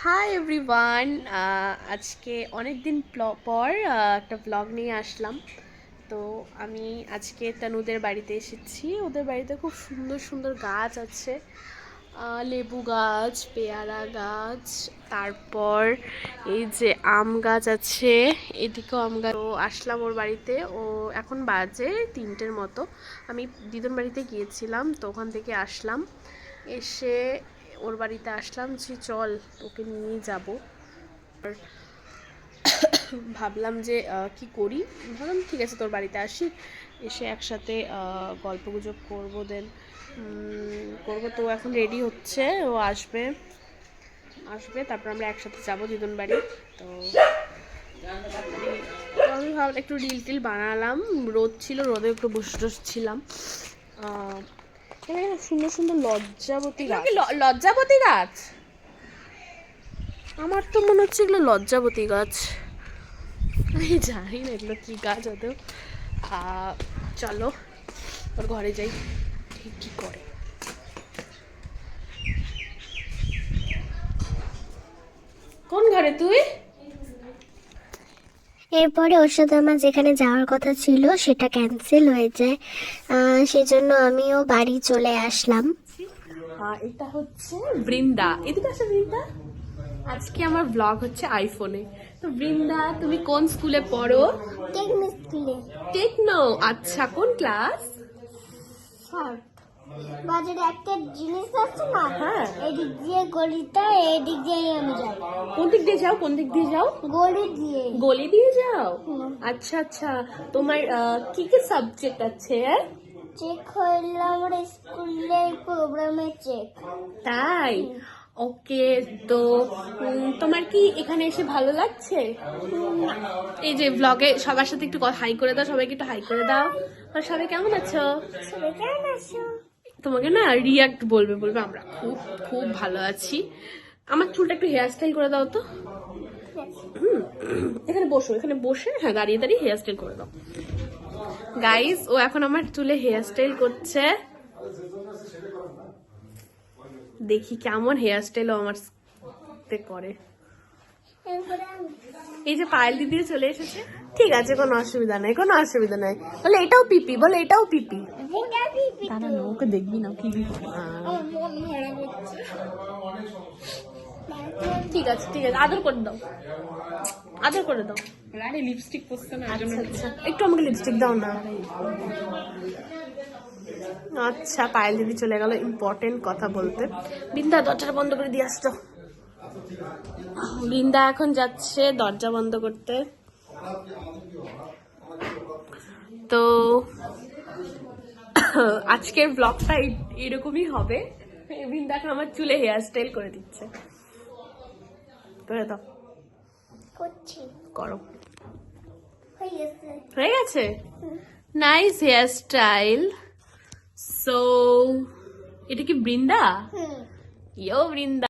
Hi everyone, আজকে অনেক দিন পর একটা ব্লগ নিয়ে আসলাম। তো আমি আজকে তনুদের বাড়িতে এসেছি। ওদের বাড়িতে খুব সুন্দর সুন্দর গাছ আছে, লেবু গাছ, পেয়ারা গাছ, তারপর এই যে আম গাছ আছে, এদিকেও আম গাছ। তো আসলাম ওর বাড়িতে। ও এখন বাজে 3টের মতো। আমি দিদুন বাড়িতে গিয়েছিলাম, তো ওখান থেকে আসলাম, এসে ওর বাড়িতে আসলাম যে চল ওকে নিয়ে যাব। ভাবলাম যে কি করি, ভাবলাম ঠিক আছে তোর বাড়িতে আসি, এসে একসাথে গল্পগুজব করবো, দেন করবো। তো এখন রেডি হচ্ছে, ও আসবে তারপর আমরা একসাথে যাবো দিদুন বাড়ি। তো আমি ভাবলাম একটু রিল টিল বানালাম, রোদ ছিল, রোদে একটু বসে বসছিলাম। সুন্দর সুন্দর লজ্জাবতী গাছ। লজ্জাবতী গাছ, আমার তো মনে হচ্ছে এগুলো লজ্জাবতী গাছ, আমি জানি না এগুলো কি গাছ ওদের। চলো ওর ঘরে যাই, কি করে। কোন ঘরে তুই? এরপরে ওর সাথে আমার যেখানে যাওয়ার কথা ছিল সেটা ক্যান্সেল হয়ে যায়, সেজন্য আমিও বাড়ি চলে আসলাম। এটা হচ্ছে বৃন্দা, এদিকে আসো বৃন্দা। আজকে আমার ব্লগ হচ্ছে আইফোনে। তো বৃন্দা, তুমি কোন স্কুলে পড়ো? টেকনো স্কুলে। টেকনো, আচ্ছা, কোন ক্লাস? বাজারে একটা জিনিস আছে না, হ্যাঁ, এদিক দিয়ে গলিটা, এদিক দিয়ে আমি যাই। কোন দিক দিয়ে যাও? কোন দিক দিয়ে যাও? গলি দিয়ে। গলি দিয়ে যাও? আচ্ছা আচ্ছা, তোমার কি কি সাবজেক্ট আছে? চেক হইলো আমার স্কুলের প্রোগ্রামে চেক। তাই? ওকে। তো তোমার কি এখানে এসে ভালো লাগছে? এই যে ব্লগে সবার সাথে একটু হাই করে দাও, সবাইকে একটু হাই করে দাও। আর সবাই কেমন আছো? সবাই কেমন আছো? তোমাকে না রিয়াক্ট বলবে আমরা খুব খুব ভালো আছি। আমার চুলটা একটু হেয়ার স্টাইল করে দাও তো। এখানে বসে হ্যাঁ, দাঁড়িয়ে দাঁড়িয়ে হেয়ার স্টাইল করে দাও। গাইস, ও এখন আমার চুলে হেয়ার স্টাইল করছে, দেখি কেমন হেয়ার স্টাইল আমার করে। এই যে পায়েল দিদি চলে এসেছে। ঠিক আছে, কোনো অসুবিধা নাই, বলে এটাও পিপি, দাঁড়া না, ওকে দেখবি না কি। ঠিক আছে আদর করে দাও, আরে লিপস্টিক পরছে না, আচ্ছা একটু আমাকে লিপস্টিক দাও না। আচ্ছা, পায়েল দিদি চলে গেল ইম্পর্টেন্ট কথা বলতে। বৃন্দা, দরজাটা বন্ধ করে দিয়ে আসছো। বৃন্দা এখন যাচ্ছে দরজা বন্ধ করতে। তো আজকের ব্লগটা এরকমই হবে। বৃন্দা এখন আমার চুলে হেয়ার স্টাইল করে দিচ্ছে, করে দাও। করো, হয়ে গেছে, নাইস হেয়ার স্টাইল। সো এটা কি বৃন্দা? ইয়ো বৃন্দা।